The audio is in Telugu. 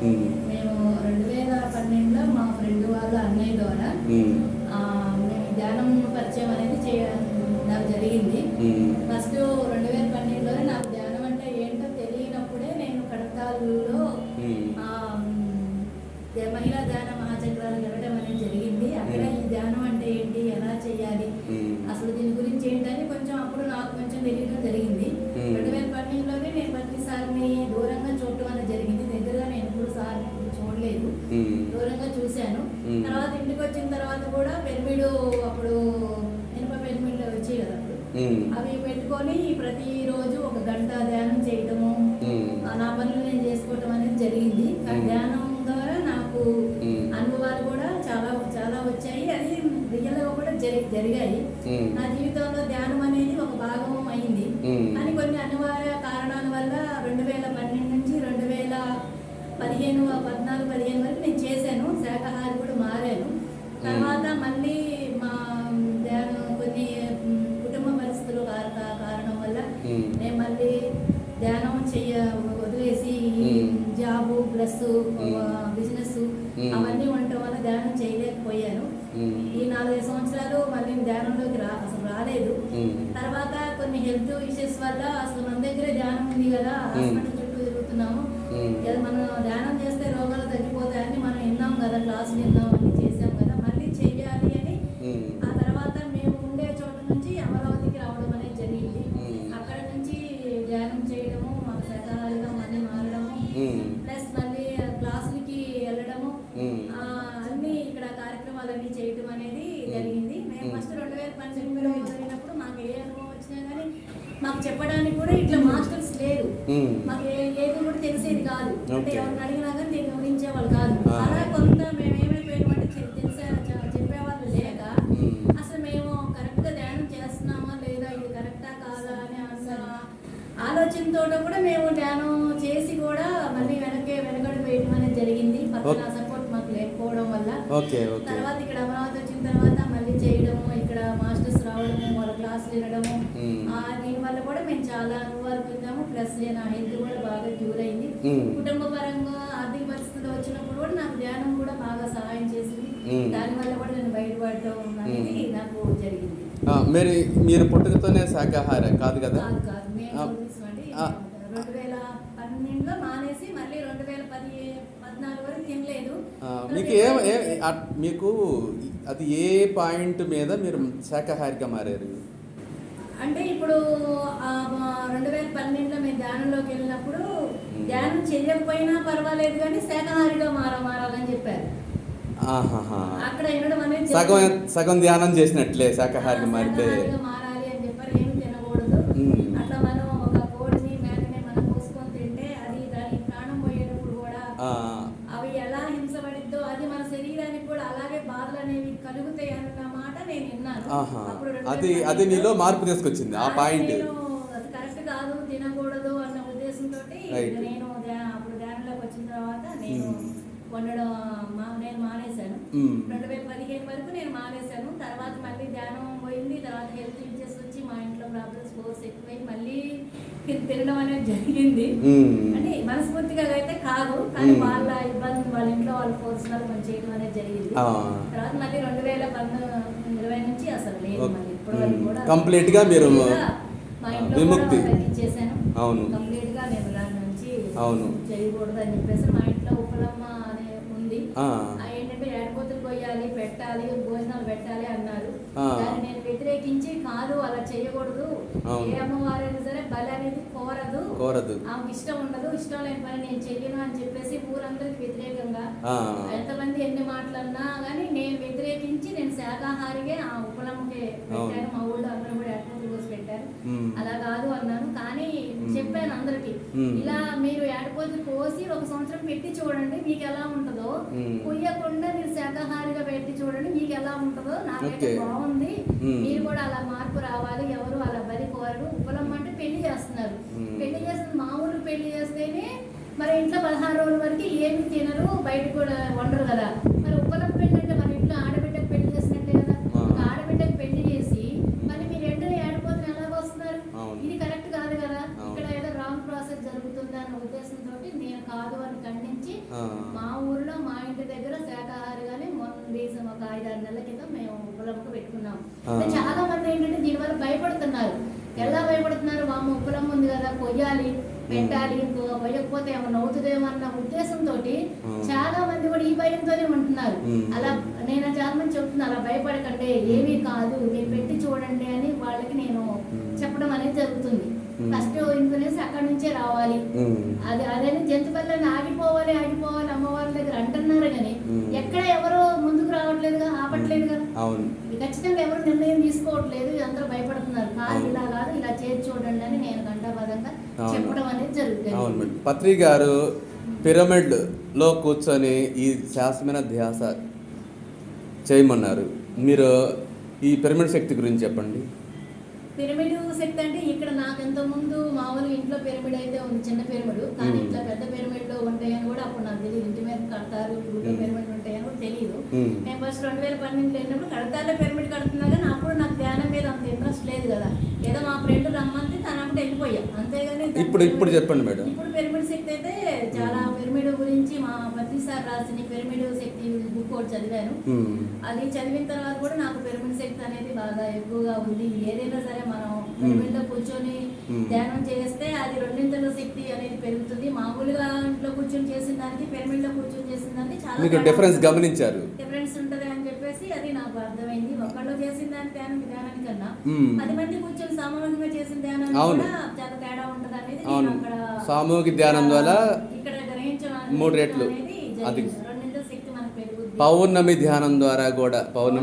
మేము 2012లో మా ఫ్రెండ్ వాళ్ళ అన్నయ్య ద్వారా మేము ధ్యానం పరిచయం అనేది నాకు జరిగింది. ఫస్ట్ 2012లోనే నాకు ధ్యానం అంటే ఏంటో తెలియనప్పుడే నేను కడతాల్లో మహిళా ధ్యాన మహాచక్రాలు వెళ్ళడం అనేది జరిగింది. అక్కడ ఈ ధ్యానం అంటే ఏంటి, ఎలా చేయాలి, అసలు దీని గురించి ఏంటని కొంచెం అప్పుడు నాకు కొంచెం తెలియడం జరిగింది. 2012లోనే నేను ప్రతి సార్ని దూరంగా చూడటం అనేది జరిగింది. దగ్గరగా నేను ఎప్పుడు సార్ని చూడలేదు, దూరంగా చూశాను. తర్వాత ఇంటికి వచ్చిన తర్వాత కూడా పిరమిడ్, అప్పుడు ఇనుప పిరమిడ్ వచ్చాయి కదా, అవి పెట్టుకొని ప్రతిరోజు 1 గంట ధ్యానం చేయటము, నా పనులు నేను చేసుకోవటం అనేది జరిగింది. ధ్యానం ద్వారా నాకు అనుభవాలు కూడా చాలా చాలా వచ్చాయి. అది రియల్ గా కూడా జరిగాయి. నా జీవితంలో ధ్యానం అనేది ఒక భాగం అయింది. కానీ కొన్ని అనివార్య కారణాల వల్ల 2012 నుంచి 2015 14-15 వరకు నేను చేశాను. శాకాహారి కూడా మారాను. తర్వాత మళ్ళీ మా ధ్యానం కొన్ని కుటుంబ పరిస్థితులు కారణం వల్ల నేను మళ్ళీ ధ్యానం వదిలేసి జాబు ప్లస్ బిజినెస్ అవన్నీ ఉండటం వల్ల ధ్యానం చేయలేకపోయాను. ఈ 4-5 సంవత్సరాలు మళ్ళీ ధ్యానంలోకి అసలు రాలేదు. తర్వాత కొన్ని హెల్త్ ఇష్యూస్ వల్ల అసలు మన దగ్గరే ధ్యానం ఉంది కదా, హాస్పిటల్ చుట్టూ తిరుగుతున్నాము, మనం ధ్యానం చేస్తే రోగాలు తగ్గిపోతాయని మనం విన్నాం కదా, క్లాసులు విన్నాం, అన్ని చేసాం కదా, మళ్ళీ చెయ్యాలి అని ఆ తర్వాత మేము ఉండే చోట నుంచి అమరావతికి రావడం అనేది జరిగింది. అక్కడ నుంచి ధ్యానం చేయడము, మాకు శాకాహారిగా మళ్ళీ మారడము, ప్లస్ మళ్ళీ క్లాసులకి వెళ్ళడము, అన్ని ఇక్కడ కార్యక్రమాలన్నీ చేయటం అనేది జరిగింది. మేము ఫస్ట్ 2018లో జరిగినప్పుడు మాకు ఏ అనుభవం వచ్చినా కానీ మాకు చెప్పడానికి కూడా ఇట్లా మాస్టర్స్ లేరు. మాకు ఏది కూడా తెలిసేది కాదు. అంటే ఎవరిని అడిగినా కానీ దీన్ని వివరించేవాళ్ళు కాదు. అలా కొంత మేము ఏమైపోయామంటే చెప్పేవాళ్ళు లేక అసలు మేము కరెక్ట్గా ధ్యానం చేస్తున్నామా లేదా, ఇది కరెక్టా కాదా అని ఆలోచనతో కూడా మేము ధ్యానం చేసి కూడా మళ్ళీ వెనకడు వేయడం అనేది జరిగింది. పక్కన సపోర్ట్ మాకు లేకపోవడం వల్ల. తర్వాత ఇక్కడ అమరావతి వచ్చిన తర్వాత మళ్ళీ చేయడము, ఇక్కడ మాస్టర్స్ రావడము, వాళ్ళ క్లాసులు వినడము, దీనివల్ల కూడా మేము చాలా అనుభవాలు పొందాము. ప్లస్ నా హెల్త్ కూడా బాగా క్యూర్ అయింది. కుటుంబ పరంగా ఆర్థిక పరిస్థితులు వచ్చినప్పుడు కూడా నాకు ధ్యానం కూడా బాగా సహాయం చేసింది. దానివల్ల కూడా నేను బయటపడటం అనేది నాకు జరిగింది. మీరు పుట్టుకతోనే శాకాహారం కాదు కదా? కాదు. మేము 2012లో మానేసి మళ్ళీ 2014 వరకు తినలేదు. మీకు అది ఏ పాయింట్ మీద మీరు శాకాహారిగా మారారు? అంటే ఇప్పుడు 2012లో మేము ధ్యానంలోకి వెళ్ళినప్పుడు ధ్యానం చేయకపోయినా పర్వాలేదు కానీ శాకాహారిగా మారాలని చెప్పారు. అక్కడ వినడం అనేది సగం ధ్యానం చేసినట్లే శాకాహారిగా మారితే మారాలి అని చెప్పారు. ఏమి తినకూడదు. అట్లా మనం ఒక కోడిని మేకని మనం కోసుకొని తింటే అది దాని ప్రాణం పోయేటప్పుడు కూడా అవి ఎలా హింసపడిద్దో అది మన శరీరానికి కూడా అలాగే బాధలు అనేవి కలుగుతాయి అన్న మాట నేను విన్నాను. అది నీలో మార్పు తీసుకొచ్చింది ఆ పాయింట్. అది కరెక్ట్ కాదు, తినకూడదు అన్న ఉద్దేశంతో నేను అప్పుడు ధ్యానంలోకి వచ్చిన తర్వాత నేను వండడం నేను మానేశాను. 2015 వరకు నేను మానేశాను. తర్వాత మళ్ళీ ధ్యానం పోయింది. తర్వాత హెల్త్ ఇష్యూస్ వచ్చి మా ఇంట్లో ప్రాబ్లమ్స్ ఫోర్స్ ఎక్కువై మళ్ళీ తినడం అనేది జరిగింది. అంటే మనస్ఫూర్తిగా అయితే కాదు, కానీ వాళ్ళ ఇబ్బంది, వాళ్ళ ఇంట్లో వాళ్ళ ఫోర్స్ వల్ల మనం చేయడం అనేది జరిగింది. తర్వాత మళ్ళీ 2020 నుంచి అసలు లేదు. మళ్ళీ ఇప్పటి వరకు కూడా కంప్లీట్ గా మీరు మా ఇంట్లో తగ్గించేసాను. కంప్లీట్ గా నేను దాని నుంచి చేయకూడదు అని చెప్పేసి మా ఇంట్లో ఉపలమ్మ అనే ఉంది. ఏంటంటే ఏడపోతులు కొయ్యాలి, పెట్టాలి, భోజనాలు పెట్టాలి అన్నారు. దాన్ని నేను వ్యతిరేకించి కాదు అలా చేయకూడదు, ఏ అమ్మవారైనా సరే బలి అనేది కోరదు, ఆమెకి ఇష్టం ఉండదు, ఇష్టం లేని పని నేను చెయ్యను అని చెప్పేసి ఊరందరికి వ్యతిరేకంగా ఎంతమంది ఎన్ని మాటలన్నా కానీ నేను వ్యతిరేకించి నేను శాకాహారిగా ఆ ఉపలమ్మకే పెట్టాను. మా ఊళ్ళో అందరూ కూడా ఏడపోతులు కోసి పెట్టారు. అలా కాదు అన్నాను. కానీ చెప్పాను అందరికి, ఇలా మీరు ఏడపోతులు కోసి 1 సంవత్సరం పెట్టి చూడండి మీకు ఎలా ఉంటుందో, కొయ్యకుండా మీరు శాకాహారిగా పెట్టి చూడండి మీకు ఎలా ఉంటుందో, నాకైతే బాగుంది, మీరు కూడా అలా మార్పు రావాలి, ఎవరు అలా బలి కోరరు. ఉపలమ్మ అంటే పెళ్లి చేస్తున్నారు, పెళ్లి చేస్తే మామూలు పెళ్లి చేస్తేనే మరి ఇంట్లో 16 రోజుల వరకు ఏమి తినరు, బయట కూడా వండరు కదా. మరి ఉపలమ్మ పెళ్లి అంటే మన ఇంట్లో ఆడబిడ్డకు పెళ్లి చేసినట్టే కదా. ఆడబిడ్డకు పెళ్లి చేసి మళ్ళీ మీరు వెంటనే ఏడిపోతున్న ఎలాగ వస్తున్నారు, ఇది కరెక్ట్ కాదు కదా. ఇక్కడ ఏదో రాంగ్ ప్రాసెస్ జరుగుతుందా అన్న ఉద్దేశంతో నేను కాదు వాతావరణం ఖండించి ఆ. మా ఊర్లో మా ఇంటి దగ్గర శాకాహారిగానే మొన్న రీసెంట్ ఒక 5-6 నెలల క్రితం మేము ఉప్పులమ్మకు పెట్టుకున్నాం. ఆ. అంటే చాలా మంది ఏంటంటే దీనివల్ల భయపడుతున్నారు. ఎలా భయపడుతున్నారు? వామ్మ ఉప్పులమ్మ ఉంది కదా, కొయ్యాలి, పెట్టాలి, ఇంకో కొయ్యకపోతే ఏమన్నా అవుతుందేమో అన్న ఉద్దేశంతో చాలా మంది కూడా ఈ భయంతోనే ఉంటున్నారు. అలా నేను చాలా మంది చెప్తున్నా, అలా భయపడకండి, ఏమీ కాదు, మీరు పెట్టి చూడండి అని వాళ్ళకి నేను చెప్పడం అనేది జరుగుతుంది. ఫస్ట్ ఇన్ఫ్లుయెన్స్ అక్కడ నుంచే రావాలి. అదే జంతువులని ఆగిపోవాలి అమ్మవారి దగ్గర అంటున్నారు కానీ ఎక్కడ ఎవరో ముందుకు రావట్లేదుగా, ఆపట్లేదుగా. ఖచ్చితంగా ఎవరు నిర్ణయం తీసుకోవట్లేదు, అందరూ భయపడుతున్నారు. కాదు ఇలా కాదు, ఇలా చేసి చూడండి అని నేను ఘంటాపదంగా చెప్పడం అనేది జరుగుతుంది. పత్రి గారు పిరమిడ్ లో కూర్చొని ఈ శాస్త్రమైన ధ్యాస చేయమన్నారు. మీరు ఈ పిరమిడ్ శక్తి గురించి చెప్పండి. పిరమిడ్ శక్తి అంటే ఇక్కడ నాకు ఎంతో ముందు మామూలు ఇంట్లో పిరమిడ్ అయితే ఉంది, చిన్న పిరమిడ్. కానీ ఇట్లా పెద్ద పిరమిడ్లో ఉంటాయని కూడా అప్పుడు నాకు తెలియదు. ఇంటి మీద కడతారు, గుడిలో పిరమిడ్ ఉంటాయని కూడా తెలియదు. నేను ఫస్ట్ 2012 వెళ్ళినప్పుడు కడతారులో పిరమిడ్ కడుతున్నా కానీ అప్పుడు నాకు ధ్యానం మీద అంత ఇంట్రెస్ట్ లేదు కదా. ఏదో మా ఫ్రెండ్ రమ్మంటే తన అప్పుడు వెళ్ళిపోయా, అంతేగాని ఇప్పుడు చెప్పండి మేడం. ఇప్పుడు పిరమిడ్ శక్తి అయితే చాలా పిరమిడ్ గురించి మా పత్రి సార్ రాసిన పిరమిడ్ శక్తి బుక్ ఒకటి చదివాను. అది చదివిన తర్వాత కూడా నాకు పిరమిడ్ శక్తి అనేది బాగా ఎక్కువగా ఉంది. ఏదైనా సరే మనం పిరమిడ్ లో కూర్చొని ధ్యానం చేస్తే అది 2 శక్తి అనేది పెరుగుతుంది. మామూలుగా ఇంట్లో కూర్చొని చేసిన దానికి పిరమిడ్ లో కూర్చొని చేసిన దానికి చాలా డిఫరెన్స్ గమనించారు. డిఫరెన్స్ ఉంటది అని చెప్పేసి అది నాకు అర్థమైంది. ఒకళ్ళు చేసిన ధ్యానానికి కన్నా 10 మంది కూర్చొని సామూహికంగా చేసిన ధ్యానానికి కూడా చాలా తేడా ఉంటది అనేది నేను అక్కడ సామూహిక ధ్యానం ద్వారా ఇక్కడ గ్రహించడం 3 రెట్లు అనేది 2 శక్తి మనకు పెరుగుతుంది. పౌర్ణమి ధ్యానం ద్వారా కూడా